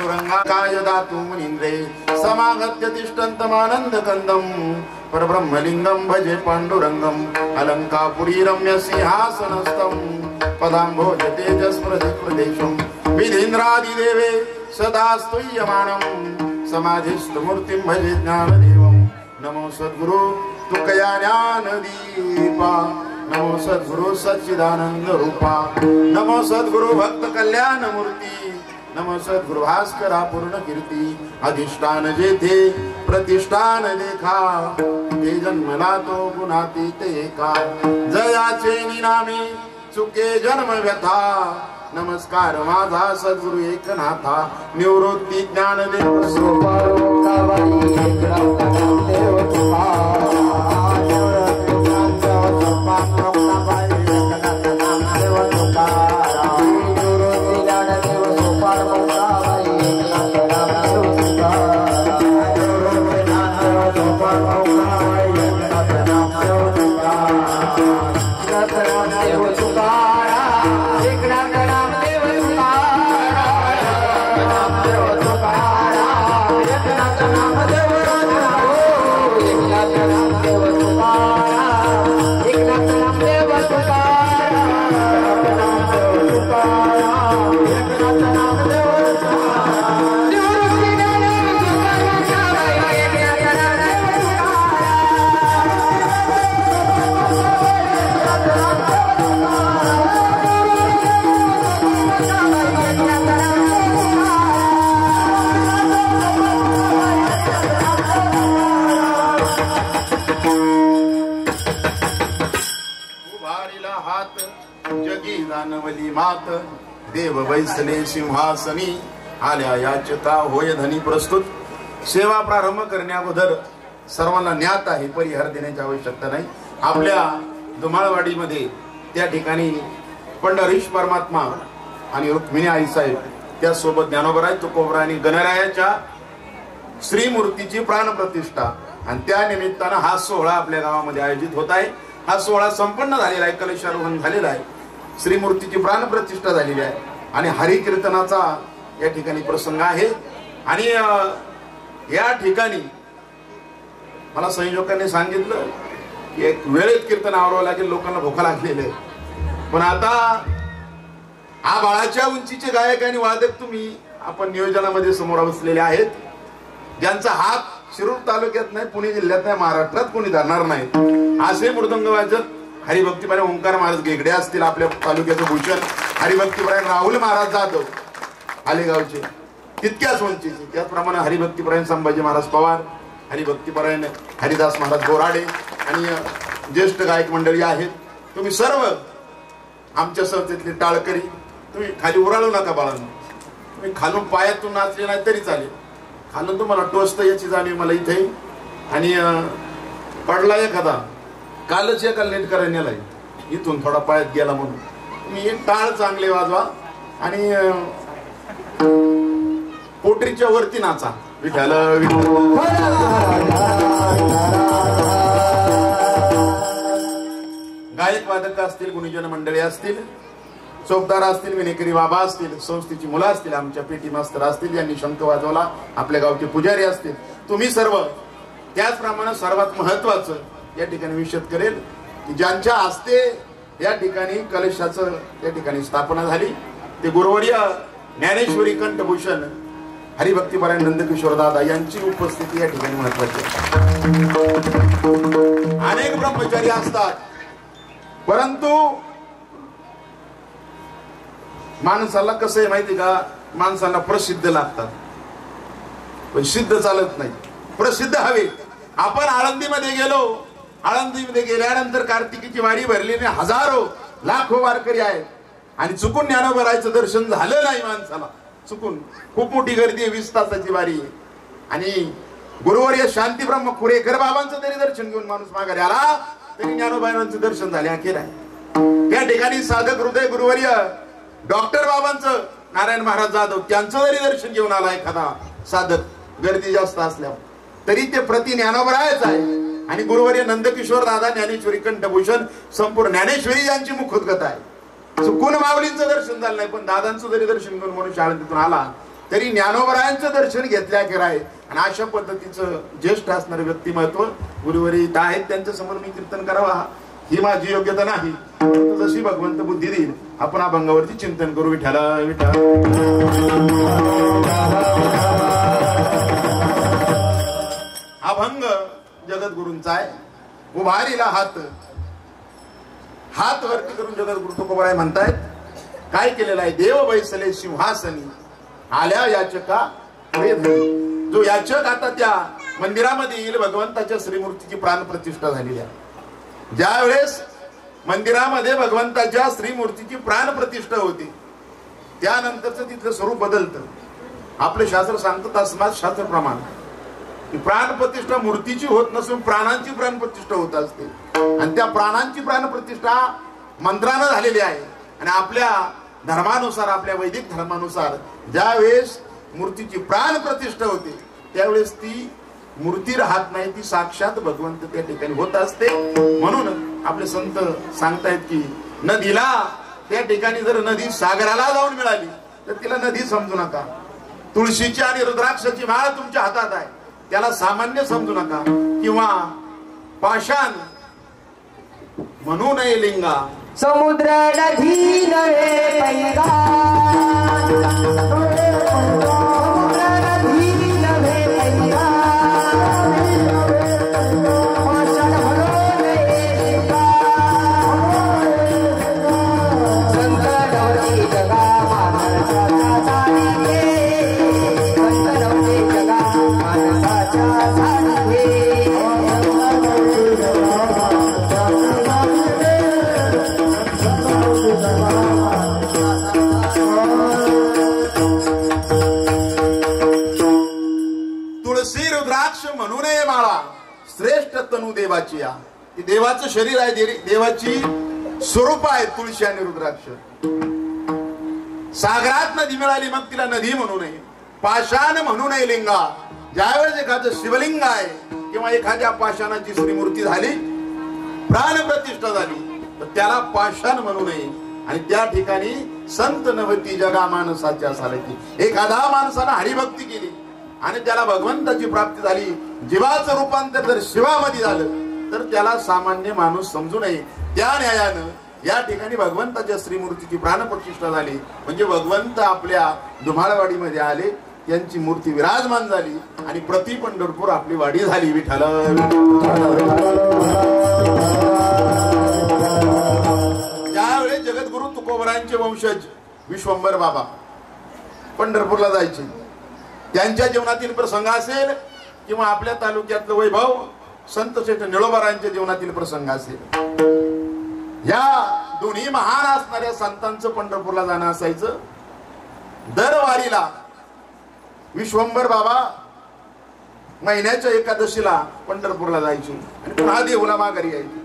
पांडुरंगा काय दातु मुनींद्रे समागत्य तिष्ठन्तमानंद कंदम परब्रह्मलिंगम भजे पांडुरंगम अलंकापुरी रम्य सिंहासनस्थम पदांभोज तेजस्प्रदेशम विधींद्रादिदेवे सदा स्तूयमानम समाधिस्थ मूर्तिं भजे ज्ञानदेवम नमो सद्गुरु तुकया ज्ञानदीपा नमो सद्गुरु सच्चिदानंद रूपा नमो सद्गुरु भक्त कल्याण मूर्ती नमो सद्गुरु भास्करा पूर्ण कीर्ती अधिष्ठान जेथे प्रतिष्ठान देखा ते जन्मला तो गुणातीत एका जयाचे निनामे चुके जन्म व्यथा नमस्कार माझा सद्गुरु एकनाथा निवृत्ती ज्ञानदेव मात देव वैसले सिंहासनी आल्या याचता होय धनी प्रस्तुत सेवा प्रारंभ करण्याअगोदर सर्वांना ज्ञात आहे परिहार देण्याची आवश्यकता नाही आपल्या धुमाळवाडीमध्ये त्या ठिकाणी पंढरीश परमात्मा आणि रुक्मिणी आई साहेब त्यासोबत ज्ञानोबराय तुकोबराय आणि गणरायाच्या श्रीमूर्तीची प्राणप्रतिष्ठा आणि त्या निमित्तानं हा सोहळा आपल्या गावामध्ये आयोजित होत आहे हा सोहळा संपन्न झालेला आहे कलशारोहण झालेला आहे श्रीमूर्तीची प्राणप्रतिष्ठा झालेली आहे आणि हरिकीर्तनाचा या ठिकाणी प्रसंग आहे आणि या ठिकाणी मला संयोजकांनी सांगितलं की एक वेळेत कीर्तन आवरावं लागेल लोकांना भूक लागलेली आहे पण आता हा बाळाच्या उंचीचे गायक आणि वादक तुम्ही आपण नियोजनामध्ये समोर बसलेले आहेत ज्यांचा हात शिरूर तालुक्यात नाही पुणे जिल्ह्यात नाही महाराष्ट्रात कोणी धरणार नाही असे मृदंग वाजक हरिभक्तीपरायण ओंकार महाराज गेगडे असतील आपल्या तालुक्याचं भूषण हरिभक्तीपरायण राहुल महाराज जाधव आलेगावचे तितक्याच उंचीचे त्याचप्रमाणे हरिभक्तीपरायण संभाजी महाराज पवार हरिभक्तीपरायण हरिदास महाराज बोराडे आणि ज्येष्ठ गायक मंडळी आहेत तुम्ही सर्व आमच्या संस्थेतले टाळकरी तुम्ही खाली उराळू नका बाळांनो तुम्ही खालून पायातून नाचले नाही तरी चालेल खालून तुम्हाला टोचतं याची जाणीव मला इथे आणि पडला एखादा कालच एका लेट करायला इथून थोडा पायात गेला म्हणून तुम्ही एक टाळ चांगले वाजवा आणि पोटरीच्या वरती नाचा विठ्ठल गायक वादक असतील गुणीजन मंडळी असतील चौकदार असतील विनेकरी बाबा असतील संस्थेची मुलं असतील आमच्या पेटी मास्तर असतील ज्यांनी शंख वाजवला आपल्या गावचे पुजारी असतील तुम्ही सर्व त्याचप्रमाणे सर्वात महत्वाचं या ठिकाणी विषद करेल की ज्यांच्या हस्ते या ठिकाणी कलशाचं या ठिकाणी स्थापना झाली ते गुरुवर्य ज्ञानेश्वरी कंठभूषण हरिभक्तीपरायण नंदकिशोर दादा यांची उपस्थिती या ठिकाणी महत्वाची आहे अनेक ब्रह्मचारी असतात परंतु माणसाला कसं आहे माहिती का माणसाला प्रसिद्ध लागतात पण सिद्ध चालत नाही प्रसिद्ध हवे आपण आळंदीमध्ये गेलो आळंदीमध्ये गेल्यानंतर कार्तिकीची वारी भरली आणि हजारो लाखो वारकरी आहेत आणि चुकून ज्ञानोबरायचं दर्शन झालं नाही माणसाला चुकून खूप मोठी गर्दी आहे 20 तासाची वारी आणि गुरुवर्य शांतीब्रह्म खुरेकर बाबांचं तरी दर्शन घेऊन माणूस माघारी आला तरी ज्ञानोबाईंचं दर्शन झाले अखेर आहे त्या ठिकाणी साधक हृदय गुरुवर्य डॉक्टर बाबांचं नारायण महाराज जाधव त्यांचं जरी दर्शन घेऊन आला एखादा साधक गर्दी जास्त असल्यावर तरी ते प्रति ज्ञानोबरायच आहे आणि गुरुवर्य नंदकिशोर दादा ज्ञानेश्वरी कंठभूषण संपूर्ण ज्ञानेश्वरी यांची मुखोद्गत आहे चुकून माऊलींचं दर्शन झालं नाही पण दादांचं जरी दर्शन घेऊन मनुष्य आळंदीतून आला तरी ज्ञानोबरायांचं दर्शन घेतल्या की राय. आणि अशा पद्धतीचं ज्येष्ठ असणारे व्यक्तिमत्व गुरुवरी इथं आहेत, त्यांच्या समोर मी कीर्तन करावा ही माझी योग्यता नाही. जशी भगवंत बुद्धी देईल आपण अभंगावरती चिंतन करू. विठ्ठल विठ्ठल. अभंग जगद्गुरूंचा आहे. उभारीला हात हात वरती करून जगद्गुरु तुकोबराय म्हणतायत काय केलेलं आहे. देव बैसले सिंहासनी आल्या याचका वेदनी. जो याचक आता त्या मंदिरामध्ये येईल भगवंताच्या श्रीमूर्तीची प्राणप्रतिष्ठा झालेली आहे. ज्या वेळेस मंदिरामध्ये भगवंताच्या श्रीमूर्तीची प्राणप्रतिष्ठा होती त्यानंतरच तिथलं स्वरूप बदलतं. आपले शास्त्र सांगतं तस्मात शास्त्र प्रमाण की प्राणप्रतिष्ठा मूर्तीची होत नसून प्राणांची प्राणप्रतिष्ठा होत असते. आणि त्या प्राणांची प्राणप्रतिष्ठा मंत्रानं झालेली आहे. आणि आपल्या धर्मानुसार आपल्या वैदिक धर्मानुसार ज्या वेळेस मूर्तीची प्राणप्रतिष्ठा होते त्यावेळेस ती मूर्ती राहत नाही, ती साक्षात भगवंत त्या ठिकाणी होत असते. म्हणून आपले संत सांगतायत की नदीला त्या ठिकाणी जर नदी सागराला जाऊन मिळाली तर तिला नदी समजू नका. तुळशीची आणि रुद्राक्षाची माळ तुमच्या हातात आहे त्याला सामान्य समजू नका किंवा पाषाण म्हणू नये लिंगा. समुद्र नदी नव्हे पैगा, समुद्र नदी नव्हे पैगा, पाषाण म्हणू नये लिंगा. संत नवती जगा माणसाच्या साडीचे, संत नवती जगा माणसाच्या साडीचे. तुळशी रुद्राक्ष म्हणू नये माळा श्रेष्ठ तनु देवाची. या ती देवाचं शरीर आहे, देवाची स्वरूप आहे तुळशी आणि रुद्राक्ष. सागरात नदी मिळाली मग तिला नदी म्हणू नये. पाषाण म्हणू नये लिंगा. ज्यावेळेस एखादं शिवलिंग आहे किंवा एखाद्या पाषाणाची श्रीमूर्ती झाली प्राणप्रतिष्ठा झाली तर त्याला पाषाण म्हणू नये. आणि त्या ठिकाणी संत नवती जगा माणसाच्या सारखी. एखादा माणसानं हरिभक्ती केली आणि त्याला भगवंताची प्राप्ती झाली, जीवाचं रूपांतर जर शिवामध्ये झालं तर त्याला सामान्य माणूस समजू नये. त्या न्यायानं या ठिकाणी भगवंताच्या श्रीमूर्तीची प्राणप्रतिष्ठा झाली म्हणजे भगवंत आपल्या धुमाळवाडीमध्ये आले, त्यांची मूर्ती विराजमान झाली आणि प्रति पंढरपूर आपली वाडी झाली. विठ्ठल. ज्यावेळेस जगद्गुरु तुकोबरायांचे वंशज विश्वंभर बाबा पंढरपूरला जायचे, त्यांच्या जीवनातील प्रसंग असेल किंवा आपल्या तालुक्यातलं वैभव संत श्रेष्ठ निळोबारायांच्या जीवनातील प्रसंग असेल, या दोन्ही महान असणाऱ्या संतांचं पंढरपूरला जाणं असायचं. दरवारीला विश्वंभर बाबा महिन्याच्या एकादशीला पंढरपूरला जायचे आणि पुन्हा देऊला माघारी यायचे.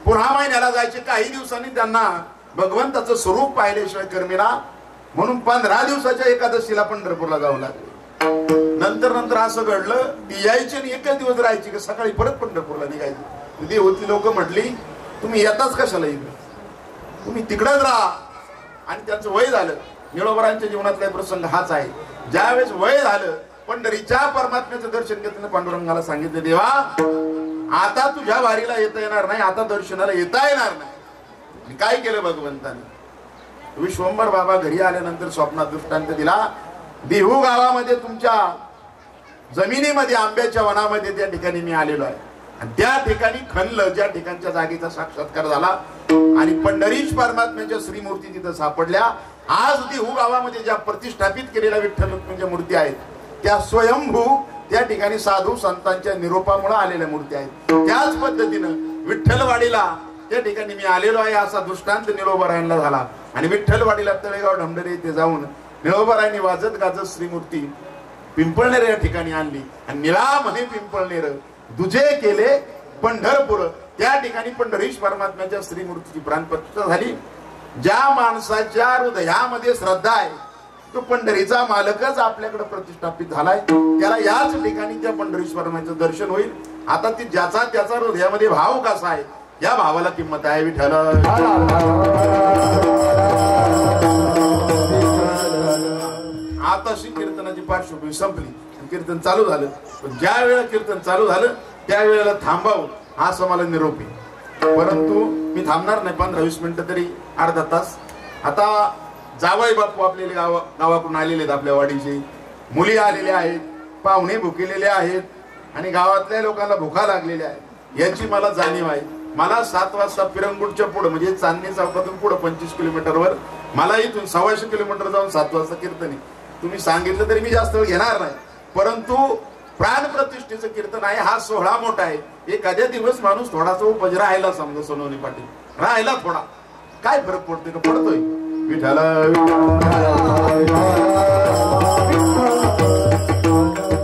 पुन्हा महिन्याला जायचे. काही दिवसांनी त्यांना भगवंताचं स्वरूप पाहिल्याशिवाय कर्मीला म्हणून 15 दिवसाच्या एकादशीला पंढरपूरला जावं लागलं. नंतर असं घडलं ती यायची आणि एकच दिवस राहायची की सकाळी परत पंढरपूरला निघायची. देवती लोक म्हटली तुम्ही येताच कशाला इकडे, तुम्ही तिकडेच राहा. आणि त्यांचं वय झालं. निळोबरांच्या जीवनातला प्रसंग हाच आहे. ज्यावेळेस वय झालं पंढरीच्या परमात्म्याचं दर्शन घेतलं पांडुरंगाला सांगितलं देवा आता तुझ्या वारीला येता येणार नाही, आता दर्शनाला येता येणार नाही. काय केलं भगवंताने. विश्वंभर बाबा घरी आल्यानंतर स्वप्नात दृष्टांत दिला. देहू गावामध्ये तुमच्या जमिनीमध्ये आंब्याच्या वनामध्ये त्या ठिकाणी मी आलेलो आहे. आणि त्या ठिकाणी खणलं ज्या ठिकाणच्या जागेचा साक्षात्कार झाला आणि पंढरीश परमात्म्याच्या श्रीमूर्ती तिथं सापडल्या. आज देहू गावामध्ये ज्या प्रतिष्ठापित केलेल्या विठ्ठल रुक्मिणीच्या मूर्ती आहेत त्या स्वयंभू त्या ठिकाणी साधू संतांच्या निरोपामुळे आलेल्या मूर्ती आहेत. त्याच पद्धतीनं विठ्ठलवाडीला त्या ठिकाणी मी आलेलो आहे असा दृष्टांत निळोबारायांना झाला. आणि विठ्ठलवाडीला तळेगाव ढमढरे येथे जाऊन निळोबारायांनी वाजत गाजत श्रीमूर्ती पिंपळनेर या ठिकाणी आणली आणि निळा म्हणे पिंपळनेर दुजे केले पंढरपूर. त्या ठिकाणी पंढरीश परमात्म्याच्या श्रीमूर्तीची प्राणप्रतिष्ठा झाली. ज्या माणसाच्या हृदयामध्ये श्रद्धा आहे तो पंढरीचा मालकच आपल्याकडे प्रतिष्ठापित झालाय. त्याला याच ठिकाणी त्या पंढरीश परमात्म्याचं दर्शन होईल. आता ती ज्याचा त्याचा हृदयामध्ये भाव कसा आहे या भावाला किंमत आहे. विठ्ठल. आताशी कीर्तनाची पार्श्वभूमी संपली, कीर्तन चालू झालं. पण ज्या वेळेला कीर्तन चालू झालं त्यावेळेला थांबावं हा असं मला निरोप आहे. परंतु मी थांबणार नाही, 15-20 मिनिटं तरी, अर्धा तास. आता जावई बापू आपले गावाकडून आलेले आहेत, आपल्या वाडीचे मुली आलेल्या आहेत, पाहुणे भुकेलेले आहेत आणि गावातल्या लोकांना भुका लागलेल्या आहेत याची मला जाणीव आहे. मला 7 वाजता पिरंगुटच्या पुढे म्हणजे चांदणी चौकातून पुढे 25 किलोमीटरवर, मला इथून 125 किलोमीटर जाऊन 7 वाजता कीर्तन आहे. तुम्ही सांगितलं तरी मी जास्त वेळ घेणार नाही, परंतु प्राणप्रतिष्ठेचं कीर्तन आहे. हा सोहळा मोठा आहे. एखाद्या दिवस माणूस थोडासा उपज राहायला, समजा सोनवणे पाटील राहायला थोडा, काय फरक पडतोय का? पडतोय. विठाला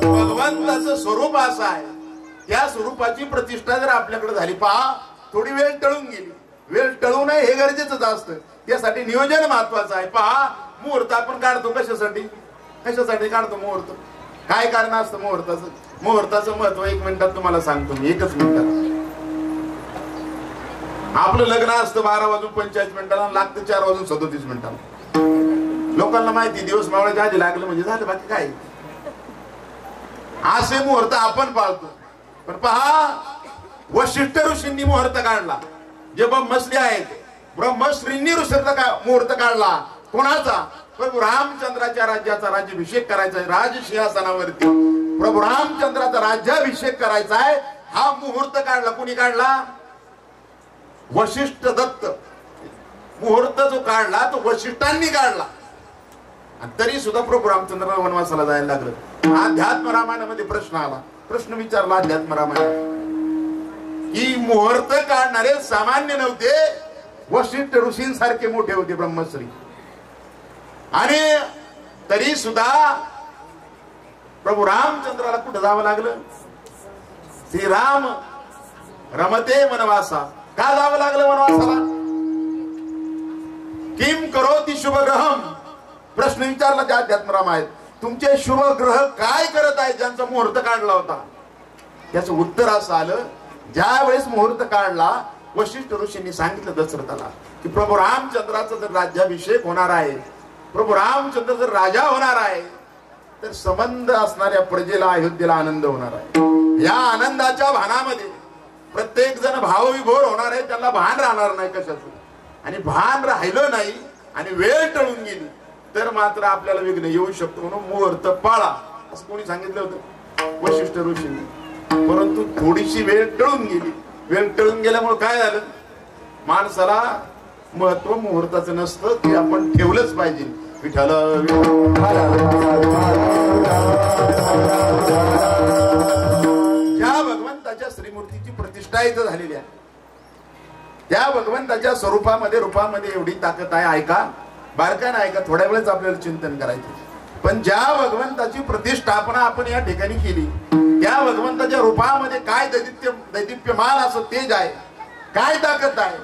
भगवंताचं स्वरूप असं आहे, त्या स्वरूपाची प्रतिष्ठा जर आपल्याकडे झाली, पहा थोडी वेळ टळून गेली, वेळ टळू नये हे गरजेचं असतं. त्यासाठी नियोजन महत्वाचं आहे. पहा मुहूर्त आपण काढतो कशासाठी, कशासाठी काढतो मुहूर्त? काय कारण असतं मुहूर्ताचं? मुहूर्ताचं महत्व 1 मिनिटात तुम्हाला सांगतो मी, 1च मिनिटात. आपलं लग्न असतं 12:45 लागतं 4:37 मिनिटाला. लोकांना माहिती दिवस मावळाच्या आधी लागलं म्हणजे झालं, बाकी काय. असे मुहूर्त आपण पाळतो. पण पहा वशिष्ठ ऋषींनी मुहूर्त काढला, जे ब्रह्मश्री आहेत ब्रह्मश्रींनी मुहूर्त काढला. कोणाचा? प्रभू रामचंद्राच्या राज्याचा राज्याभिषेक करायचा आहे. राजसिंहासनावरती प्रभू रामचंद्राचा राज्याभिषेक करायचा आहे. हा मुहूर्त काढला. कुणी काढला? वशिष्ठ दत्त. मुहूर्त जो काढला तो वशिष्ठांनी काढला. आणि तरी सुद्धा प्रभू रामचंद्राला वनवासाला जायला लागलं. अध्यात्म रामायणामध्ये प्रश्न आला, प्रश्न विचारला अध्यात्म रामायणात की मुहूर्त काढणारे सामान्य नव्हते, वशिष्ठ ऋषींसारखे मोठे होते ब्रह्मश्री. आणि तरी सुद्धा प्रभू रामचंद्राला कुठं जावं लागलं? श्रीराम रमते वनवासा. का जावं लागलं वनवासाला? किम करोति शुभ ग्रहम. प्रश्न विचारला त्या अध्यात्म रामायणात, तुमचे शुभ ग्रह काय करत आहेत ज्यांचा मुहूर्त काढला होता? त्याचं उत्तर असं आलं, ज्या वेळेस मुहूर्त काढला वशिष्ठ ऋषींनी सांगितलं दशरथाला की प्रभू रामचंद्राचा जर राज्याभिषेक होणार आहे, प्रभू रामचंद्र जर राजा होणार आहे, तर संबंध असणाऱ्या प्रजेला अयोध्येला आनंद होणार आहे. या आनंदाच्या भानामध्ये प्रत्येक जण भावविभोर होणार आहे, त्याला भान राहणार नाही कशाचं. आणि भान राहिलं नाही आणि वेळ टळून गेली तर मात्र आपल्याला विघ्न येऊ शकतो. म्हणून मुहूर्त पाळा असं कोणी सांगितलं होतं? वशिष्ठ ऋषींनी. परंतु थोडीशी वेळ टळून गेली. वेळ टळून गेल्यामुळे काय झालं? माणसाला महत्व मुहूर्ताचं नसतं, ते आपण ठेवलंच पाहिजे. विठ्ठल ज्या भगवंताच्या श्रीमूर्तीची प्रतिष्ठा इथं झालेली आहे, त्या भगवंताच्या स्वरूपामध्ये रूपामध्ये एवढी ताकद आहे. ऐका, बारकाईने ऐका, थोड्या वेळच आपल्याला चिंतन करायचं. पण ज्या भगवंताची प्रतिष्ठापना आपण या ठिकाणी केली, त्या भगवंताच्या रूपामध्ये काय दैदिप्यमान असं तेज आहे, काय ताकद आहे,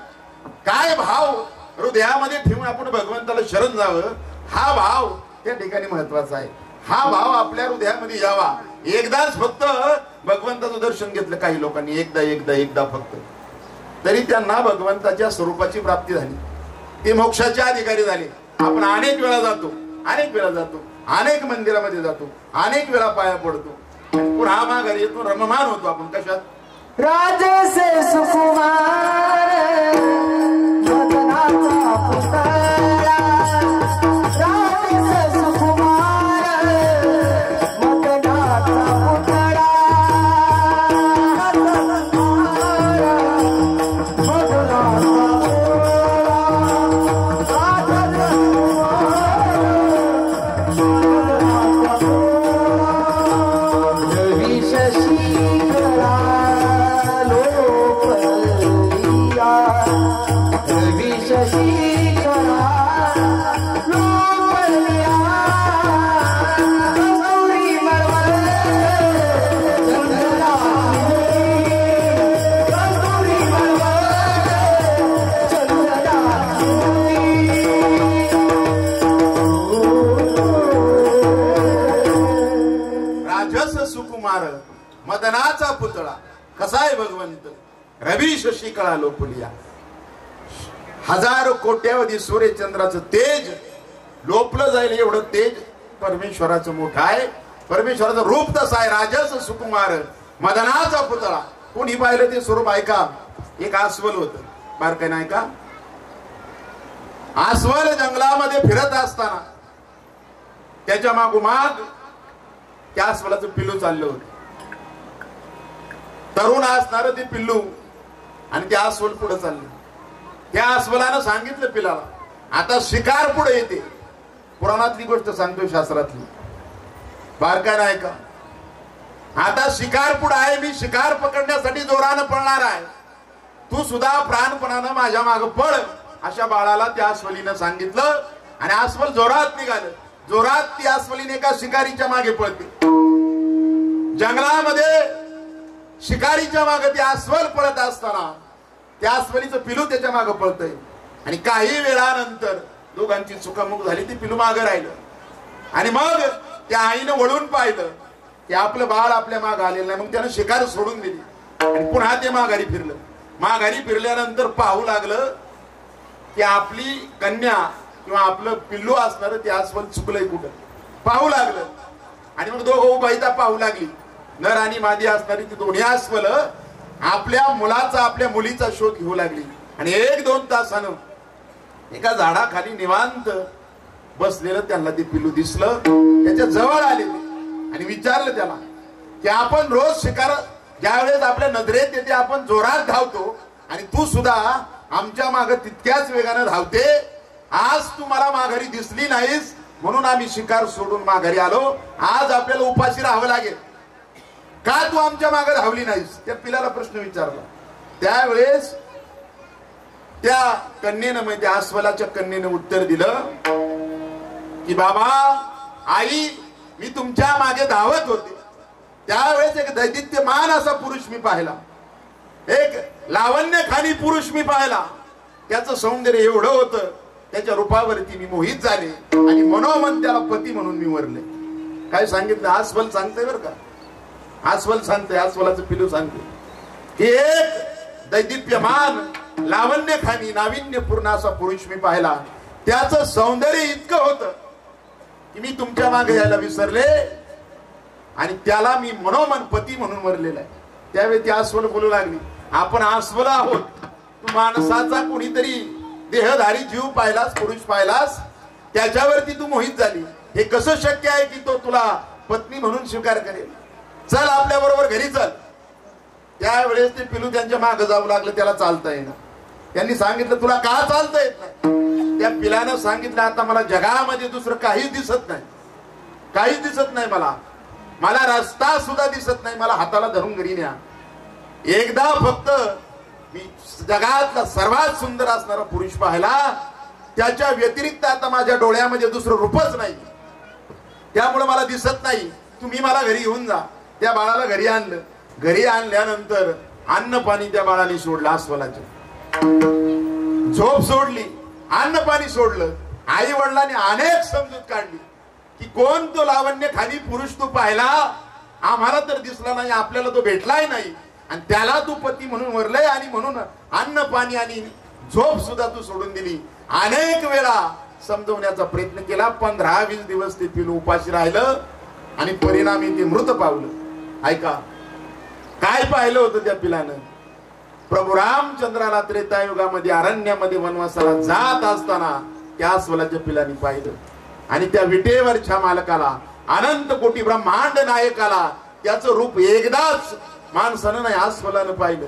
काय भाव हृदयामध्ये ठेवून आपण भगवंताला शरण जावं, हा भाव त्या ठिकाणी महत्वाचा आहे. हा भाव आपल्या हृदयामध्ये यावा. एकदाच फक्त भगवंताचं दर्शन घेतलं काही लोकांनी, एकदा फक्त, तरी त्यांना भगवंताच्या स्वरूपाची प्राप्ती झाली, ते मोक्षाचे अधिकारी झाले. आपण अनेक वेळा जातो, अनेक मंदिरामध्ये जातो, अनेक वेळा पाया पडतो, पुन्हा माघारी येतो, रममान होतो. आपण कशात? राजसे सुकुमार मदनाचा पुतळा, राजसे सुकुमार मदनाचा पुतळा, मदनाचा पुतळा. कसा आहे भगवंत? रवी शशी कळा लोपलिया. हजारो कोट्यावधी सूर्यचंद्राचं तेज लोपलं जाईल एवढं तेज परमेश्वराचं मोठं आहे, परमेश्वराचं रूप तसं आहे, राजस सुकुमार मदनाचा पुतळा. कोणी पाहिलं ते स्वरूप ऐका. एक अस्वल होत, बारकाईनं ऐका. अस्वल जंगलामध्ये फिरत असताना त्याच्या मागोमाग त्या अस्वलाचं पिल्लू चाललं होतं. तरुण असणार ते पिल्लू आणि त्या अस्वल पुढे चाललं. त्या अस्वलानं सांगितलं पिलाला, आता शिकार पुढे येते. पुराणातली गोष्ट सांगतोय, शास्त्रातली, बारकाईनं ऐका. आता शिकार पुढे आहे, मी शिकार पकडण्यासाठी जोरानं पळणार आहे, तू सुद्धा प्राणपणानं माझ्या मागे पळ. अशा बाळाला त्या अस्वलीनं सांगितलं आणि अस्वल जोरात निघालं. जोरात ती अस्वलीने एका शिकारीच्या मागे पळते. जंगलामध्ये शिकारीच्या मागे ती अस्वल पळत असताना त्या अस्वलीचं पिलू त्याच्या मागे पळतंय. आणि काही वेळानंतर दोघांची चुकामुक झाली, ती पिलू मागे राहिलं. आणि मग त्या आईनं वळून पाहिलं की आपलं बाळ आपल्या मागे आलेलं नाही. मग त्यानं शिकार सोडून दिली आणि पुन्हा ते माघारी फिरलं. माघारी फिरल्यानंतर पाहू लागलं की आपली कन्या किंवा आपलं पिल्लू असणार ते अस्वल चुकलंय कुठं, पाहू लागलं. आणि मग दोघं बाईता पाहू लागली. नर आणि मादी असणारी ती दोन्ही अस्वल आपल्या मुलाचा, आपल्या मुलीचा शोध घेऊ लागली. आणि 1-2 तासानं एका झाडाखाली निवांत बसलेलं त्यांना ते पिल्लू दिसलं. त्याच्या जवळ आले आणि विचारलं त्याला की आपण रोज शिकार ज्यावेळेस आपल्या नजरेत येते आपण जोरात धावतो आणि तू सुद्धा आमच्या मागे तितक्याच वेगानं धावते. आज तू मला माघारी दिसली नाहीस म्हणून आम्ही शिकार सोडून माघारी आलो. आज आपल्याला उपाशी राहावं लागेल, का तू आमच्या मागे धावली नाहीस? त्या पिलाला प्रश्न विचारला. त्यावेळेस त्या कन्येनं, म्हणजे त्या अस्वलाच्या कन्येनं उत्तर दिलं की बाबा, आई, मी तुमच्या मागे धावत होते. त्यावेळेस एक दैदित्यमान असा पुरुष मी पाहिला, एक लावण्यखानी पुरुष मी पाहिला. त्याचं सौंदर्य एवढं होतं, त्याच्या रूपावरती मी मोहित झाले आणि मनोमन त्याला पती म्हणून मी वरले. काय सांगितलं? अस्वल सांगतंय बरं का, अस्वल सांगतंय, अस्वलाचं पिलू सांगते की एक दैदिप्यमान लावण्यखानी नाविन्यपूर्ण असा पुरुष मी पाहिला. त्याचं सौंदर्य इतकं होतं की मी तुमच्या मागे यायला विसरले आणि त्याला मी मनोमन पती म्हणून वरलेला आहे. त्यावेळी ती अस्वल बोलू लागली, आपण अस्वल आहोत, तू माणसाचा कोणीतरी देहधारी जीव पाहिलास, पुरुष पाहिलास, त्याच्यावरती तू मोहित झाली. हे कसं शक्य आहे की तो तुला पत्नी म्हणून स्वीकार करेल? चल आपल्या बरोबर घरी चल. त्यावेळेस ते पिलू त्यांच्या मागे जाऊ लागलं, त्याला चालता येईना. त्यांनी सांगितलं, तुला का चालता येत नाही? त्या पिलानं सांगितलं, आता मला जगामध्ये दुसरं काहीच दिसत नाही, काहीच दिसत नाही, मला रस्ता सुद्धा दिसत नाही, मला हाताला धरून घरी न्या. एकदा फक्त मी जगातला सर्वात सुंदर असणारा पुरुष पाहिला, त्याच्या व्यतिरिक्त आता माझ्या डोळ्यामध्ये दुसरं रूपच नाही, त्यामुळे मला दिसत नाही, तुम्ही मला घरी घेऊन जा. त्या बाळाला घरी आणलं. घरी आणल्यानंतर अन्न पाणी त्या बाळाने सोडलं. अस्वलाचे झोप सोडली, अन्न पाणी सोडलं. आई वडिलांनी अनेक समजूत काढली की कोण तो लावण्य खाली पुरुष तू पाहिला, आम्हाला तर दिसला नाही, आपल्याला तो भेटलाय नाही आणि त्याला तू पती म्हणून वरलंय आणि म्हणून अन्न पाणी आणि झोप सुद्धा तू सोडून दिली. अनेक वेळा समजवण्याचा प्रयत्न केला. 15-20 दिवस ते पिलू उपाशी राहिलं आणि परिणामी ते मृत पावलं. ऐका काय पाहिलं होतं त्या पिलानं? प्रभू रामचंद्राला त्रेतायुगामध्ये अरण्यामध्ये वनवासाला जात असताना त्या अस्वलाच्या पिलाने पाहिलं आणि त्या विटेवरच्या मालकाला, अनंत कोटी ब्रह्मांड नायकाला त्याचं रूप एकदाच माणसानं नाही अस्वलानं पाहिलं.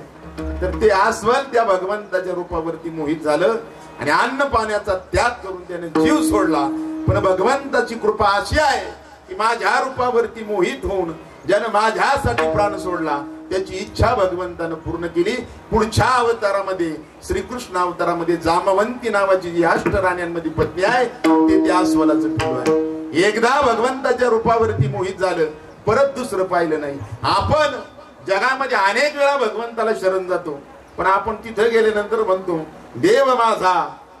तर ते अस्वल त्या भगवंताच्या रूपावरती मोहित झालं आणि अन्न पाण्याचा त्याग करून त्याने जीव सोडला. पण भगवंताची कृपा अशी आहे की माझ्या रूपावरती मोहित होऊन ज्यानं माझ्यासाठी प्राण सोडला त्याची इच्छा भगवंतानं पूर्ण केली. पुढच्या अवतारामध्ये, श्रीकृष्ण अवतारामध्ये, जामवंती नावाची जी अष्टराण्यांमध्ये पत्नी आहे ते त्या अस्वलाचं पिलू आहे. एकदा भगवंताच्या रूपावरती मोहित झालं, परत दुसरं पाहिलं नाही. आपण जगामध्ये अनेक वेळा भगवंताला शरण जातो, पण आपण तिथे गेल्यानंतर म्हणतो देव माझा,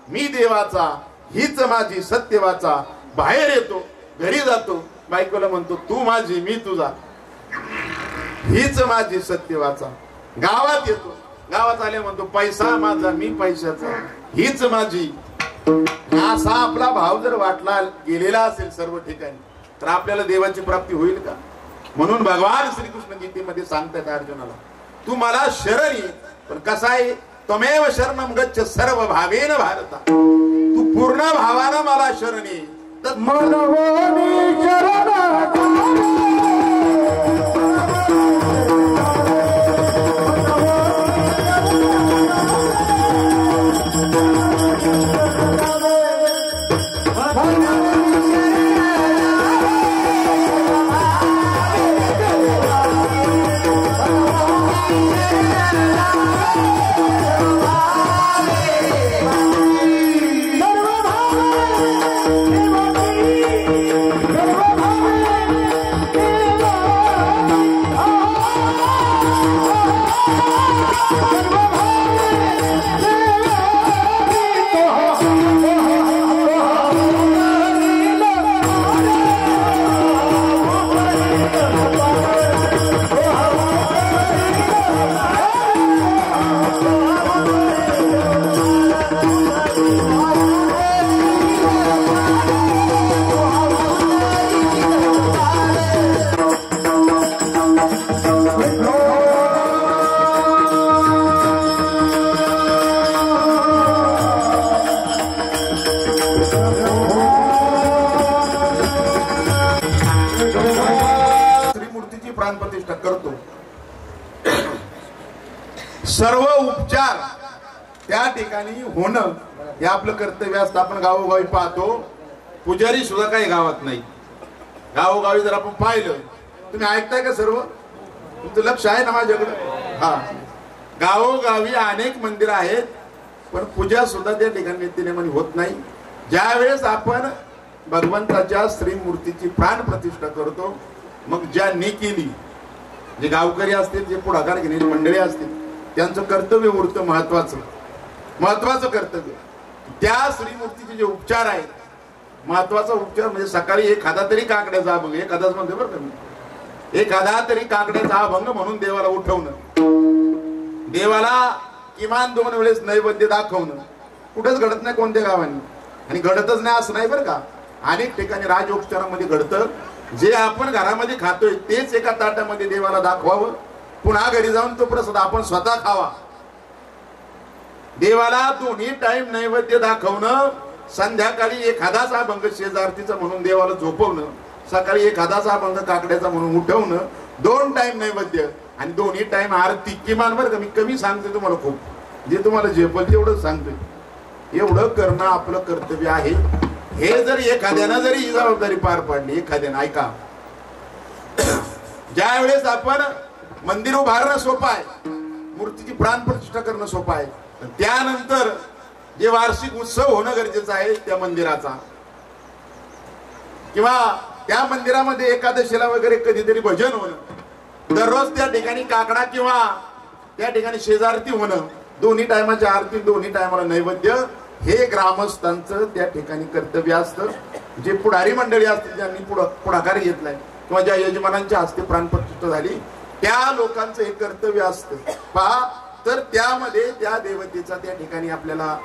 मी देवाचा, हीच माझी सत्यवाचा. बाहेर येतो, घरी जातो, बायकोला म्हणतो तू माझी, मी तुझा, हीच माझी सत्यवाचा. गावात येतो, गावात आले म्हणतो पैसा माझा, मी पैशाचा, हीच माझी. असा आपला भाव जर वाटला गेलेला असेल सर्व ठिकाणी तर आपल्याला देवाची प्राप्ती होईल का? म्हणून भगवान श्रीकृष्ण गीतेमध्ये सांगतात अर्जुनाला, तू मला शरण ये, पण कसा आहे, त्वमेव शरणं गच्छ सर्व भावेन भारता, तू पूर्ण भावानं मला शरण ये. तर मनोनी शरण प्राणप्रतिष्ठा करतो. सर्व उपचार त्या ठिकाणी होणं हे आपलं कर्तव्य असतं. आपण गावोगावी पाहतो, पुजारी सुद्धा काही गावात नाही. गावोगावी जर आपण पाहिलं, तुम्ही ऐकताय का सर्व? तुमचं लक्ष आहे ना माझ्याकडे? हा, गावोगावी अनेक मंदिर आहेत, पण पूजा सुद्धा त्या ठिकाणी नीतिनेमाने होत नाही. ज्यावेळेस आपण भगवंताच्या श्रीमूर्तीची प्राणप्रतिष्ठा करतो, मग ज्यांनी केली, जे गावकरी असतील, जे पुढाकार घेणारी मंडळी असतील, त्यांचं कर्तव्य उरतं महत्वाचं कर्तव्य. त्या श्रीमूर्तीचे जे उपचार आहेत, महत्वाचा उपचार म्हणजे सकाळी एखादा तरी काकड्याचा अभंग, एखादाच म्हणते बरं का मी, एखादा तरी काकड्याचा अभंग म्हणून देवाला उठवणं, देवाला किमान 2 वेळेस नैवेद्य दाखवणं. कुठेच घडत नाही कोणत्या गावांनी, आणि घडतच नाही असं नाही बरं का. अनेक ठिकाणी राजोपचारामध्ये घडतं. जे आपण घरामध्ये खातोय तेच एका ताटामध्ये देवाला दाखवावं, पुन्हा घरी जाऊन तो प्रसाद आपण स्वतः खावा. देवाला 2 टाइम नैवेद्य दाखवणं, संध्याकाळी एखादाच अभंग शेजारतीचा म्हणून देवाला झोपवणं, सकाळी एखादाच अभंग काकड्याचा म्हणून उठवणं, 2 टाइम नैवेद्य आणि 2 टाइम आरती. किमान बरं का, मी कमी सांगते तुम्हाला, खूप जे तुम्हाला झेपल तेवढं सांगतोय. एवढं करणं आपलं कर्तव्य आहे. हे जर एखाद्यानं जरी ही जबाबदारी पार पाडली, एखाद्यानं, ऐका, ज्या वेळेस आपण मंदिर उभारणं सोपं आहे, मूर्तीची प्राणप्रतिष्ठा करणं सोपं आहे, त्यानंतर जे वार्षिक उत्सव होणं गरजेचं आहे त्या मंदिराचा, किंवा त्या मंदिरामध्ये एकादशीला वगैरे कधीतरी भजन होणं, दररोज त्या ठिकाणी काकडा किंवा त्या ठिकाणी शेजारती होणं, 2 टायमाची आरती, 2 टायमाला नैवेद्य, हे ग्रामस्थांचं त्या ठिकाणी कर्तव्य असतं. जे पुढारी मंडळी असतील, ज्यांनी पुढाकार घेतलाय, किंवा ज्या यजमानांच्या हस्ते प्राणप्रतिष्ठा झाली, त्या लोकांचं हे कर्तव्य असतं. पहा, तर त्यामध्ये त्या देवतेचा त्या ठिकाणी आपल्याला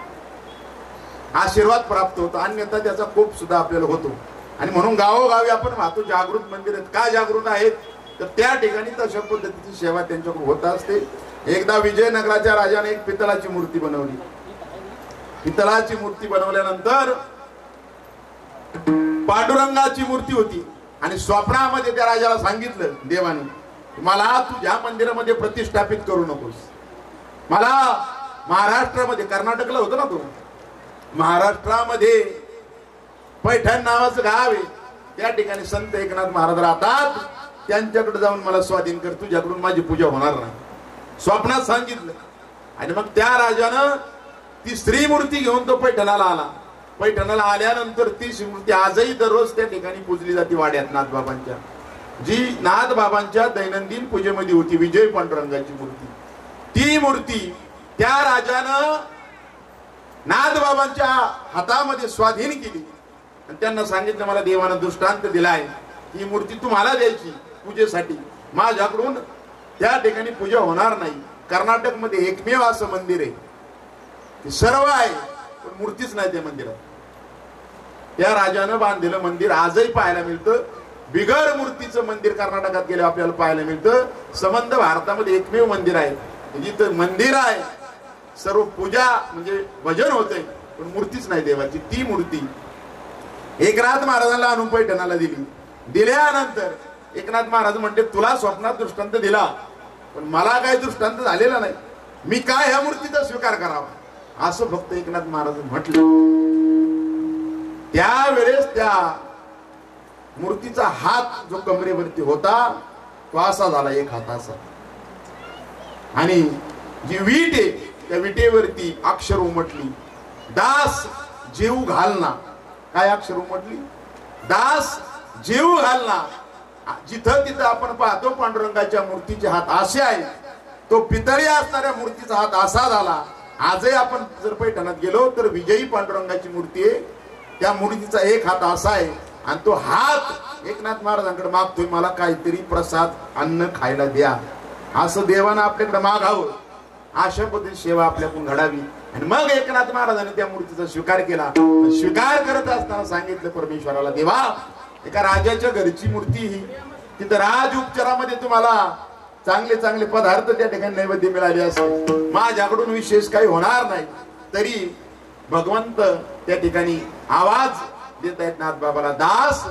आशीर्वाद प्राप्त होतो, अन्यथा त्याचा कोप सुद्धा आपल्याला होतो. आणि म्हणून गावोगावी आपण पाहतो जागृत मंदिर आहेत. का जागृत आहेत? तर त्या ठिकाणी तशा पद्धतीची सेवा त्यांच्याकडून होत असते. एकदा विजयनगराच्या राजाने एक पितळाची मूर्ती बनवली. पितळाची मूर्ती बनवल्यानंतर पांडुरंगाची मूर्ती होती, आणि स्वप्नामध्ये त्या राजाला सांगितलं देवाने, मला तू ज्या मंदिरामध्ये प्रतिष्ठापित करू नकोस, मला महाराष्ट्रामध्ये, कर्नाटकला होतं ना तो, महाराष्ट्रामध्ये पैठण नावाचं गाव आहे, त्या ठिकाणी संत एकनाथ महाराज राहतात, त्यांच्याकडे जाऊन मला स्वाधीन कर, तुझ्याकडून माझी पूजा होणार नाही. स्वप्नात सांगितलं. आणि मग त्या राजानं ती श्रीमूर्ती घेऊन तो पैठणाला आला. पैठणाला आल्यानंतर ती श्रीमूर्ती आजही दररोज त्या ठिकाणी पूजली जाते वाड्यात नाथबाबांच्या, जी नाथबाबांच्या दैनंदिन पूजेमध्ये होती, विजय पांडुरंगाची मूर्ती. ती मूर्ती त्या राजानं नाथबाबांच्या हातामध्ये स्वाधीन केली, आणि त्यांना सांगितलं, मला देवानं दृष्टांत दिलाय, ही मूर्ती तुम्हाला द्यायची पूजेसाठी, माझ्याकडून त्या ठिकाणी पूजा होणार नाही. कर्नाटक मध्ये एकमेव असं मंदिर आहे, ते सर्व आहे पण मूर्तीच नाही त्या मंदिरात. त्या राजानं बांधलेलं मंदिर आजही पाहायला मिळतं. बिगर मूर्तीचं मंदिर कर्नाटकात गेल्यावर आपल्याला पाहायला मिळतं. संबंध भारतामध्ये एकमेव मंदिर आहे जिथं मंदिर आहे, सर्व पूजा म्हणजे भजन होते, पण मूर्तीच नाही देवाची. ती मूर्ती एकनाथ महाराजांना आणून पैठणाला दिली. दिल्यानंतर एकनाथ महाराज म्हणते तुला स्वप्नात दृष्टांत दिला, पण मला काही दृष्टांत झालेला नाही, मी काय ह्या मूर्तीचा स्वीकार करावा असं फक्त एकनाथ महाराज म्हटलं. त्यावेळेस त्या मूर्तीचा हात जो कमरेवरती होता तो असा झाला, एक हात असा, आणि जी वीट आहे त्या विटेवरती अक्षर उमटली, दास जीव घालना. काय अक्षर उमटली? दास जीव घालना. जिथं तिथं आपण पाहतो पांडुरंगाच्या मूर्तीचे हात असे आहे, तो पितळी असणाऱ्या मूर्तीचा हात असा झाला. आजही आपण जर पैठणात गेलो तर विजयी पांडुरंगाची मूर्ती आहे, त्या मूर्तीचा एक हात असा आहे आणि तो हात एकनाथ महाराजांकडे मागतोय, मला काहीतरी प्रसाद अन्न खायला द्या, असं देवानं आपल्याकडे मागावं. अशा पद्धतीने सेवा आपल्याकडून घडावी. आणि मग एकनाथ महाराजांनी त्या मूर्तीचा स्वीकार केला. स्वीकार करत असताना सांगितलं परमेश्वराला, देवा एका राजाच्या घरची मूर्ती ही, तिथं राज उपचारामध्ये तुम्हाला चांगले चांगले पदार्थ त्या ठिकाणी नैवेद्य मिळाले असते, माझ्याकडून विशेष काही होणार नाही, तरी भगवंत त्या ठिकाणी आवाज देत आहेत नाथ बाबाला, दास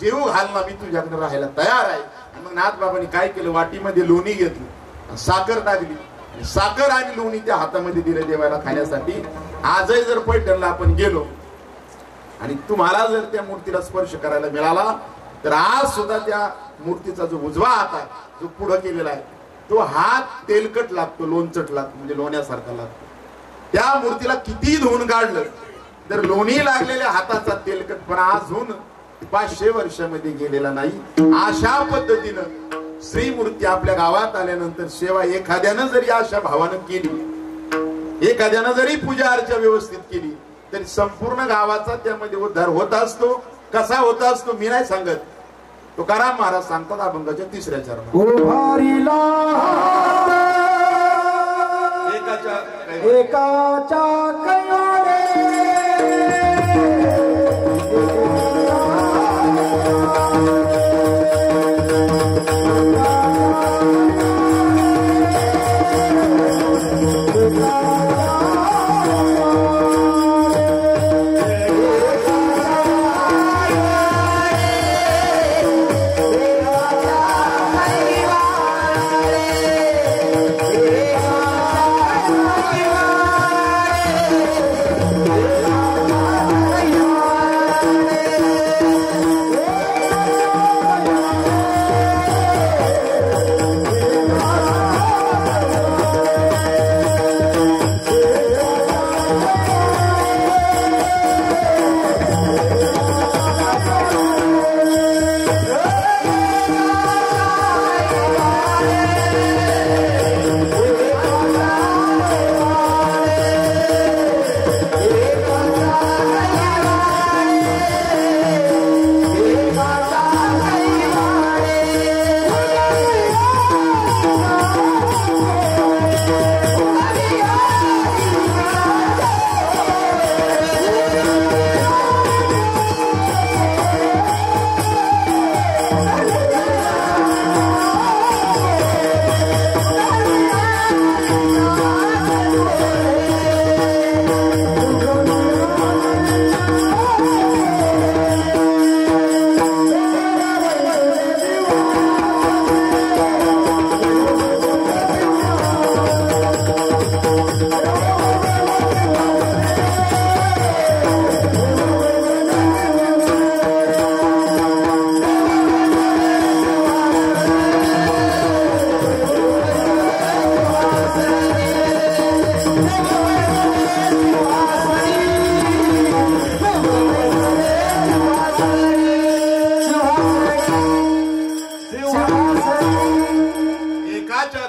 जीव घालना, मी तुझ्याकडे राहायला तयार आहे. आणि मग नाथ बाबांनी काय केलं, वाटीमध्ये लोणी घेतली, साखर टाकली, साखर आणि लोणी त्या हातामध्ये दिले देवाला खाण्यासाठी. आजही जर पैठणला आपण गेलो आणि तुम्हाला जर त्या मूर्तीला स्पर्श करायला मिळाला तर आज सुद्धा त्या मूर्तीचा जो उजवा हात आहे, जो पुढे केलेला आहे, तो हात तेलकट लागतो, लोणचट लागतो, म्हणजे लोण्यासारखा लागतो. त्या मूर्तीला किती धुवून काढलं तर लोणी लागलेल्या हाताचा तेलकटपणा अजून 500 वर्षामध्ये गेलेला नाही. अशा पद्धतीनं श्रीमूर्ती आपल्या गावात आल्यानंतर सेवा एखाद्यानं जरी अशा भावानं केली, एखाद्यानं जरी पूजा अर्चा व्यवस्थित केली, तरी संपूर्ण गावाचा त्यामध्ये उद्धार होत असतो. कसा होत असतो मी नाही सांगत, तुकाराम महाराज सांगतात अभंगाच्या 3ऱ्या चरणात, एकाच्या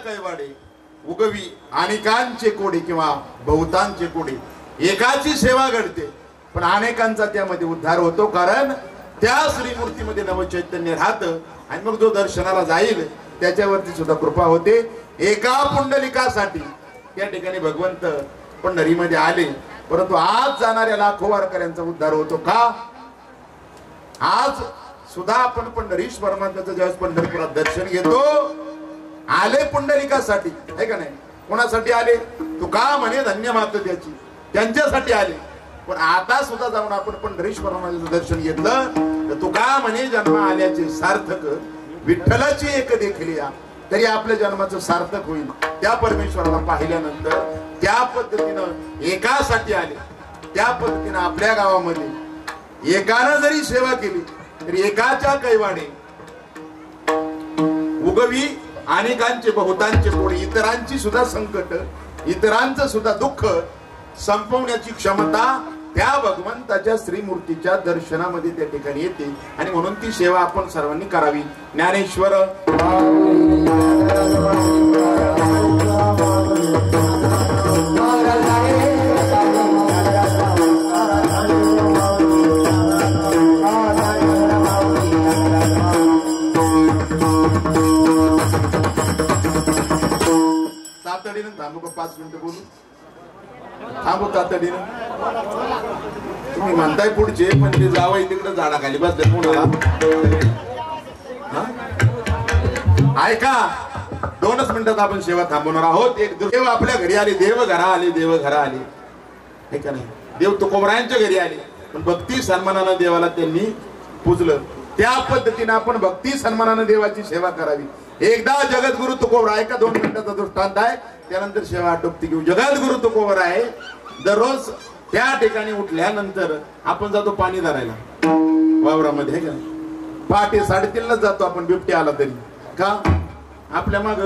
कयारे उगवी अनेकांचे कोडे किंवा बहुतांचे कोडे, एकाची सेवा घडते पण अनेकांचा त्यामध्ये उद्धार होतो, कारण त्या श्रीमूर्तीमध्ये नवचैतन्य राहतं आणि मग जो दर्शनाला जाईल त्याच्यावरती सुद्धा कृपा होते. एका पुंडलिकासाठी त्या ठिकाणी भगवंत पंढरीमध्ये आले, परंतु आज जाणाऱ्या लाखो वारकऱ्यांचा उद्धार होतो का? आज सुद्धा आपण पंढरीश परमात्म्याचं ज्यावेळेस पंढरपुरात दर्शन घेतो, आले पुंडलिकासाठी, आहे का नाही? कोणासाठी आले? तू का म्हणे धन्य मात त्याची, त्यांच्यासाठी आले. पण आता सुद्धा जाऊन आपण पंढरीश परमात्म्याचं दर्शन घेतलं तर तू का म्हणे जन्म आल्याचे सार्थक, विठ्ठलाची एक देखील या, तरी आपल्या जन्माचं सार्थक होईल. त्या परमेश्वराला पाहिल्यानंतर त्या पद्धतीनं एकासाठी आले, त्या पद्धतीनं आपल्या गावामध्ये एकानं जरी सेवा केली तरी एकाच्या कैवाडे उगवी अनेकांचे बहुतांचे कोणी, इतरांची सुद्धा संकट, इतरांचं सुद्धा दुःख संपवण्याची क्षमता त्या भगवंताच्या श्रीमूर्तीच्या दर्शनामध्ये त्या ठिकाणी येते. आणि म्हणून ती सेवा आपण सर्वांनी करावी. ज्ञानेश्वर तातडीनं थांबू का? 5 मिनिटं बोलू, थांबू तातडीनं. तुम्ही म्हणताय पुढचे, पण ते जावं तिकडे झाडाखाली बसले पुण्याला. ऐका, 2च मिनिटात आपण सेवा थांबवणार आहोत. एक देव आपल्या घरी आले, देव घरा आले, देव घरा आले, हे का नाही? देव तुकोबरायांच्या घरी आले, पण भक्ती सन्मानानं देवाला त्यांनी पूजलं. त्या पद्धतीने आपण भक्ती सन्मानानं देवाची सेवा करावी. एकदा जगद्गुरु तुकोबरा, ऐका 2 मिनिटाचा दृष्टांत आहे, त्यानंतर सेवा आटोपती घेऊ. जगद्गुरु तुकोबरा आहे, दररोज त्या ठिकाणी उठल्यानंतर आपण जातो पाणी धरायला वावरामध्ये, हे का? पहाटे 3:30ला जातो आपण, बिबटे आला तरी. का? आपल्या माग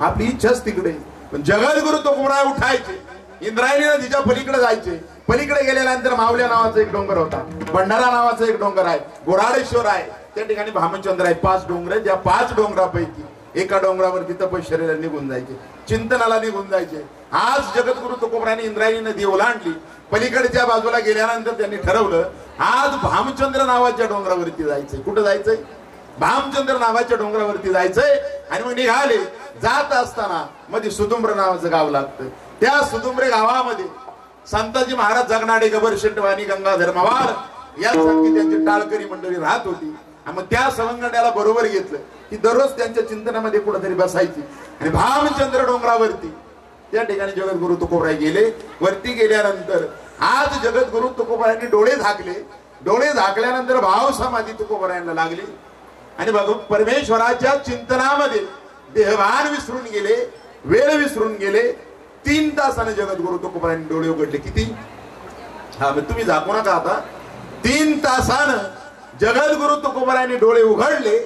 आपली इच्छाच तिकडे. पण जगद्गुरु तुकोबरा उठायचे, इंद्रायणी नदीच्या पलीकडे जायचे. पलीकडे गेल्यानंतर मावल्या नावाचा एक डोंगर होता, भंडारा नावाचा एक डोंगर आहे, गोराडेश्वर आहे, त्या ठिकाणी भामचंद्र आहे. 5 डोंगर आहेत. या 5 डोंगरापैकी एका डोंगरावरती तपश्चर्याला निघून जायचे, चिंतनाला निघून जायचे. आज जगद्गुरु तुकोबराने इंद्रायणी नदी ओलांडली, पलीकडच्या बाजूला गेल्यानंतर त्यांनी ठरवलं आज भामचंद्र नावाच्या डोंगरावरती जायचंय. कुठं जायचंय? भामचंद्र नावाच्या डोंगरावरती जायचंय. आणि मग निघाले. जात असताना मध्ये सुदुंब्र नावाचं गाव लागतं. त्या सुदुंब्रे गावामध्ये संताजी महाराज जगनाडे, गबर शेटवानी, गंगाधर मवाळ यासारखी त्यांची टाळकरी मंडळी राहत होती. मग त्या सवंगड्याला बरोबर घेतलं की दररोज त्यांच्या चिंतनामध्ये कुठेतरी बसायची. आणि भामचंद्र डोंगरावरती त्या ठिकाणी जगद्गुरु तुकोबराय गेले. वरती गेल्यानंतर आज जगद्गुरु तुकोबरायांनी डोळे झाकले. डोळे झाकल्यानंतर भाव समाधी तुकोबरायांना लागली. आणि परमेश्वराच्या चिंतनामध्ये देहभान विसरून गेले, वेळ विसरून गेले. 3 तासाने जगद्गुरु तुकोबरायांनी डोळे उघडले. किती? हा, मग तुम्ही झाकू नका आता. 3 तासानं जगद्गुरु तुकोबरायांनी डोळे उघडले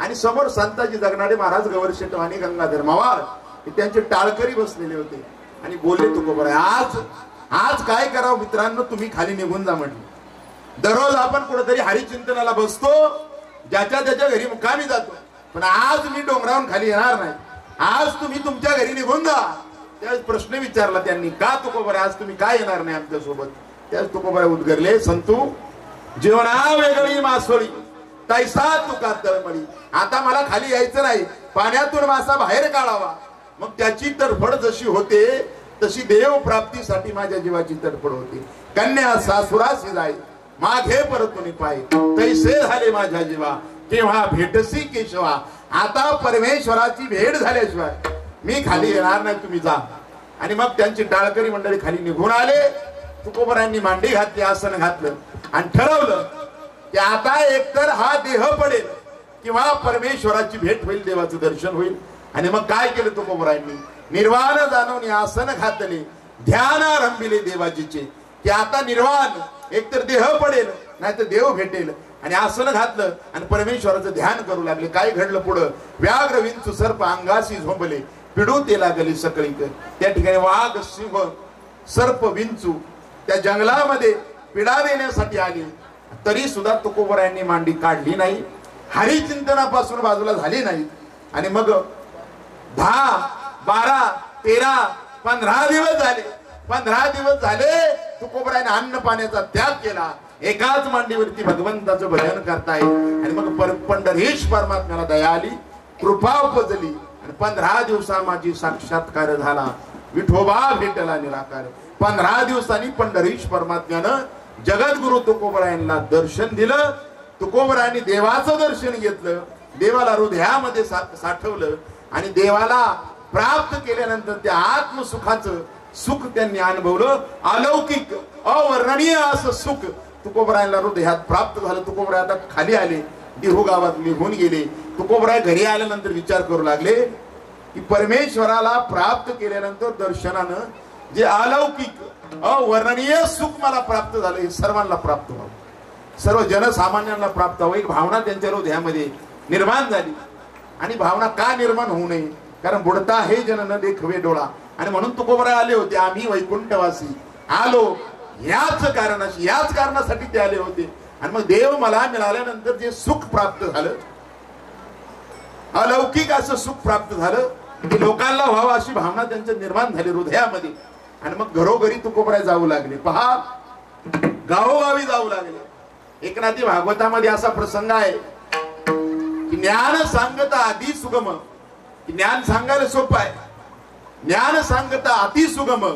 आणि समोर संताजी जगनाडे महाराज, गवर शेटवानी, गंगाधर मवाळ त्यांचे टाळकरी बसलेले होते. आणि बोलले तुकोबराय, आज काय करावं मित्रांनो, तुम्ही खाली निघून जा म्हटलं. दररोज आपण कुठेतरी हरिचिंतनाला बसतो, ज्याच्या त्याच्या घरी मुक्कामी जातो, पण आज मी डोंगरावरून खाली येणार नाही. आज तुम्ही तुमच्या घरी निघून जा. त्यावेळेस प्रश्न विचारला त्यांनी, का तुकोबराय आज तुम्ही काय येणार नाही आमच्या सोबत? त्यावेळेस तुकोबराय उद्गरले, संतू जीवना वेगळी मासोळी तैसा तुका तळमळी. आता मला खाली यायचं नाही, पाण्यातून मासा बाहेर काढावा. मग त्याची तडफड जशी होते तशी देव प्राप्तीसाठी माझ्या जीवाची तडफड होते. कन्या सासुरासी जाई मागे परतून पाय, तैसे झाले माझ्या जीवा केव्हा भेटसी केशवा. आता परमेश्वराची भेट झाल्याशिवाय मी खाली येणार नाही, तुम्ही जा. आणि मग त्यांची टाळकरी मंडळी खाली निघून आले. तुकोबरायांनी मांडी घातली, आसन घातलं आणि ठरवलं की आता एकतर हा देह पडेल किंवा परमेश्वराची भेट होईल, देवाचं दर्शन होईल. आणि मग काय केलं तुकोबरायांनी? निर्वाण जाणून आसन घातले, ध्यान आरंभिले देवाजीचे. की आता निर्वाण, एकतर देह पडेल नाही तर देव भेटेल. आणि आसन घातलं आणि परमेश्वराचं ध्यान करू लागले. काय घडलं पुढं? व्याघ्र विंचू सर्प अंगाशी झोंबले, पिडू ते लागली सकळीक. त्या ठिकाणी वाघ, सिंह, सर्प, विंचू त्या जंगलामध्ये पिडा देण्यासाठी आली. तरी सुद्धा तुकोबरायांनी मांडी काढली नाही, हरिचिंतनापासून बाजूला झाली नाही. आणि मग 10, 12, 13, 15 दिवस झाले. 15 दिवस झाले तुकोबरायाने अन्न पाण्याचा त्याग केला. एकाच मांडीवरती भगवंताचं भजन करताय. आणि मग पंढरीश परमात्म्याला दया आली, कृपा उपजली. आणि 15 दिवसा माझी साक्षात्कार झाला. विठोबा भेटला निराकार. 15 दिवसांनी पंढरीश परमात्म्यानं जगद्गुरु तुकोबरायांना दर्शन दिलं. तुकोबरायांनी देवाचं दर्शन घेतलं, देवाला हृदयामध्ये साठवलं आणि देवाला प्राप्त केल्यानंतर त्या आत्मसुखाचं सुख त्यांनी अनुभवलं. अलौकिक अवर्णनीय असं सुख तुकोबरायांना हृदयात प्राप्त झालं. तुकोबराय आता खाली आले, देहू गावात निघून गेले. तुकोबराय घरी आल्यानंतर विचार करू लागले की परमेश्वराला प्राप्त केल्यानंतर दर्शनानं जे अलौकिक अवर्णनीय सुख मला प्राप्त झालं हे सर्वांना प्राप्त व्हावं, सर्व जनसामान्यांना प्राप्त व्हावं, एक भावना त्यांच्या हृदयामध्ये निर्माण झाली. आणि भावना का निर्माण होऊ नये, कारण बुडता हे जन न देखवे डोळा. आणि म्हणून तुकोबराय आले होते, आम्ही वैकुंठवासी आलो याच कारणासाठी ते आले होते. आणि मग देव मला मिळाल्यानंतर जे सुख प्राप्त झालं, अलौकिक असं सुख प्राप्त झालं, की लोकांना व्हावं अशी भावना त्यांच्या निर्माण झाली हृदयामध्ये. आणि मग घरोघरी तुकोबराय जाऊ लागले. पहा, गावोगावी जाऊ लागले. एकनाथी भागवतामध्ये असा प्रसंग आहे की ज्ञान सांगता अति सुगम, ज्ञान सांगायला सोपं आहे, ज्ञान सांगता अति सुगम,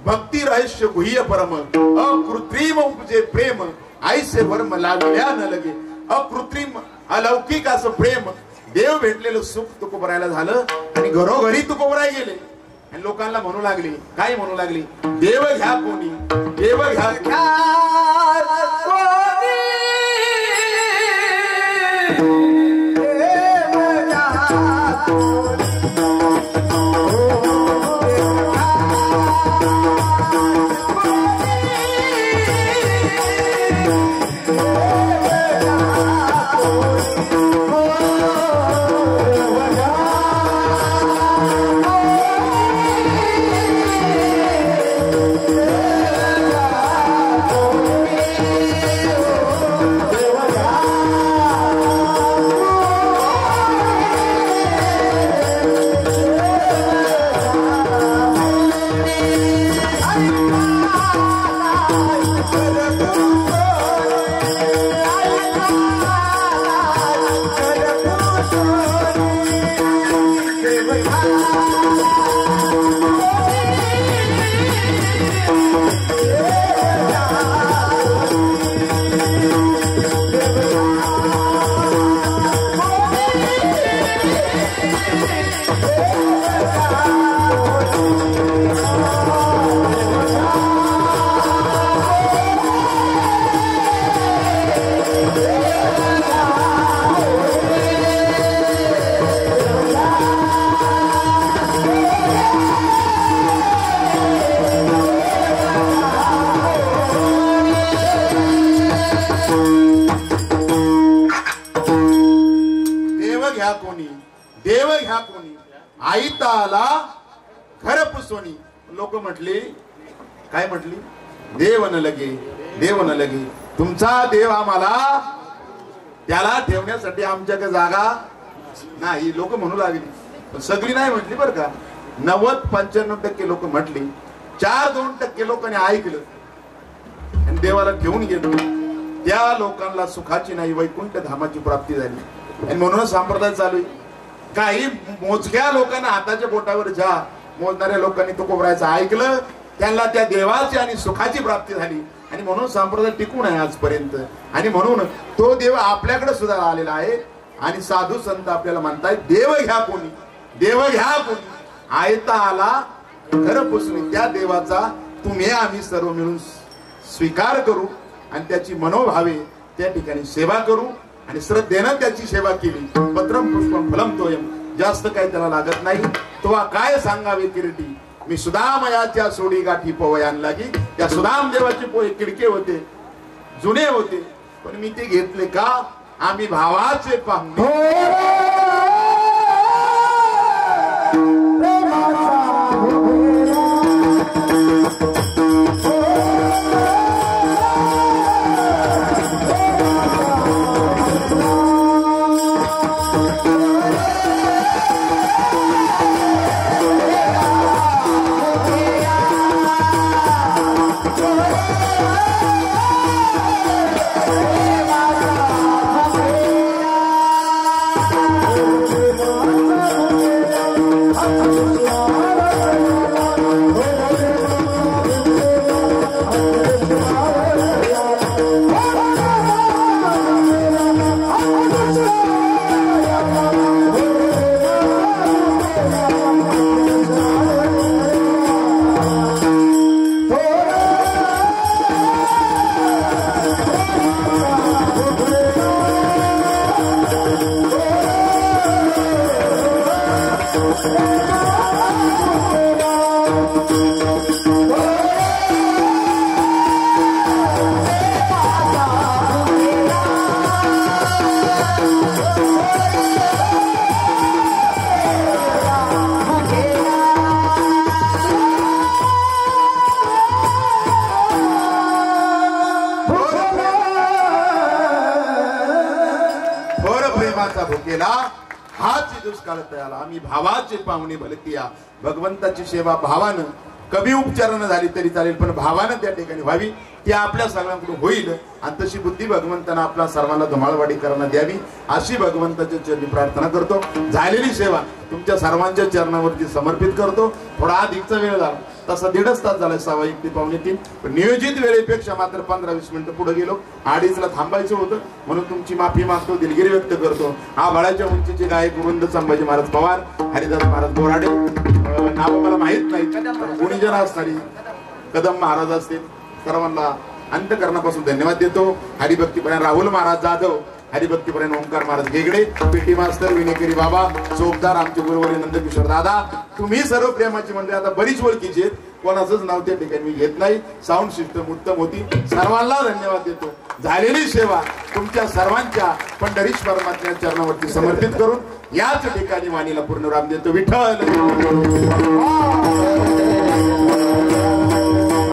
भक्ती रहस्य गुह्य परम, अकृत्रिम उपजे प्रेम, ऐसे वर्म लागल्या न लगे. अकृत्रिम अलौकिक असं प्रेम, देव भेटलेलं सुख तुकोबरायला झालं. आणि घरोघरी तुकोबराय गेले आणि लोकांना म्हणू लागले, काय म्हणू लागले, देव घ्या कोणी, देव घ्या आईताला घर पुसोनी. लोक म्हटले, काय म्हटली, देव न लगे, देव न लगे. तुमचा देव आम्हाला त्याला ठेवण्यासाठी आमच्याकडे जागा नाही, लोक म्हणू लागली. सगळी नाही म्हटली बरं का, 90-95% लोक म्हटली. 4-2% लोकांनी ऐकलं आणि देवाला घेऊन गेलो. त्या लोकांना सुखाची नाही वैकुंठ धामाची प्राप्ती झाली. आणि म्हणूनच संप्रदाय चालू आहे. काही मोजक्या लोकांना हाताच्या बोटावर जा मोजणाऱ्या लोकांनी तुकोबरायचं ऐकलं, त्यांना त्या देवाची आणि सुखाची प्राप्ती झाली. आणि म्हणून संप्रदाय टिकून आहे आजपर्यंत. आणि म्हणून तो देव आपल्याकडे सुद्धा आलेला आहे. आणि साधू संत आपल्याला म्हणतायत, देव घ्या कोणी, देव घ्या कोणी. आयता आला घर पुसणी. त्या देवाचा तुम्ही आम्ही सर्व मिळून स्वीकार करू आणि त्याची मनोभावे त्या ठिकाणी सेवा करू. आणि श्रद्धेनं त्याची सेवा केली. पत्रम पुष्पम फलम तोयम. जास्त काही त्याला लागत नाही. तो काय सांगावे किरीटी, मी सुदामयाच्या सोडी गाठी पोवयान लागी. त्या सुदाम देवाचे पोहे किडके होते, जुने होते, पण मी ते घेतले का, आम्ही भावाचे पाहुणे. केला हाच दुष्काळ तयाला. आम्ही भावाचे पाहुणे भलतिया. भगवंताची सेवा भावानं कमी उपचारानं झाली तरी चालेल, पण भावानं त्या ठिकाणी व्हावी. ती आपल्या सगळ्यांकडून होईल आणि तशी बुद्धी भगवंतानं आपल्या सर्वांना धुमाळवाडी करणं द्यावी अशी भगवंताच्या चरणी प्रार्थना करतो. झालेली सेवा तुमच्या सर्वांच्या चरणावरती समर्पित करतो. थोडा अधिकचा वेळ झाला, तसा 1.5 तास झाला, 6:15 ते 6:45, पण नियोजित वेळेपेक्षा मात्र 15-20 मिनिटं पुढे गेलो. 2:30ला थांबायचं होतं म्हणून तुमची माफी मागतो, दिलगिरी व्यक्त करतो. आभाळाच्या उंचीचे गायक वृंद संभाजी महाराज पवार, हरिदास महाराज बोराडे, नाव मला माहित नाही, गुणीजन असणारी कदम महाराज असतील, सर्वांना अंतकरणापासून धन्यवाद देतो. हरिभक्तीपरायण राहुल महाराज जाधव, हरिभक्तीपरायण ओंकार महाराज गेगडे, पेटी मास्तर विनेकरी बाबा, चोपदार आमचे गुरुवारी नंदकिशोर दादा, तुम्ही सर्व प्रेमाची मंडळी आता बरीच ओळखीची आहेत, कोणाचंच नाव त्या ठिकाणी मी घेत नाही. साऊंड सिस्टम उत्तम होती, सर्वांना धन्यवाद देतो. झालेली सेवा तुमच्या सर्वांच्या पंढरीश परमात्म्या चरणावरती समर्पित करून याच ठिकाणी वाणीला पूर्ण राम देतो. विठ्ठल